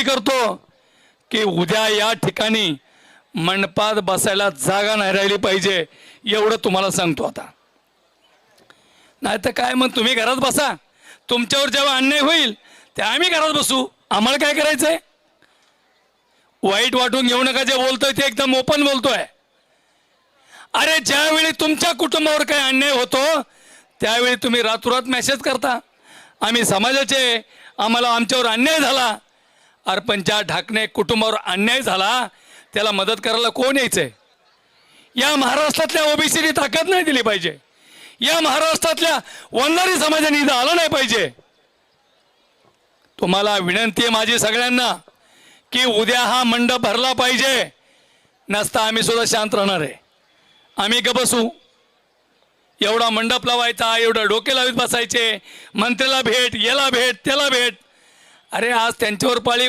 करतो की उद्या या ठिकाणी मंडपात बसायला जागा नाही राहिली पाहिजे, एवढं तुम्हाला सांगतो आता. नाही तर काय, मग तुम्ही घरात बसा, तुमच्यावर जेव्हा अन्याय होईल तेव्हा आम्ही घरात बसू, आम्हाला काय करायचंय. वाईट वाटून घेऊ नका, जे बोलतोय ते एकदम ओपन बोलतोय. अरे ज्यावेळी तुमच्या कुटुंबावर काही अन्याय होतो त्यावेळी तुम्ही रातोरात मेसेज करता, आम्ही समाजाचे, आम्हाला आमच्यावर अन्याय झाला. अरे पण ज्या ढाकणे कुटुंबावर अन्याय झाला त्याला मदत करायला कोण यायचंय. या महाराष्ट्रातल्या ओबीसीने ताकद नाही दिली पाहिजे, या महाराष्ट्रातल्या वंजारी समाजाने इथं आलं नाही पाहिजे. तुम्हाला विनंती आहे माझी सगळ्यांना की उद्या हा मंडप भरला पाहिजे, नसता आम्ही सुद्धा शांत राहणार आहे. आम्ही का बसू, एवढा मंडप लावायचा, एवढं डोके लावीत बसायचे, मंत्र्याला भेट, याला भेट, त्याला भेट. अरे आज त्यांच्यावर पाळी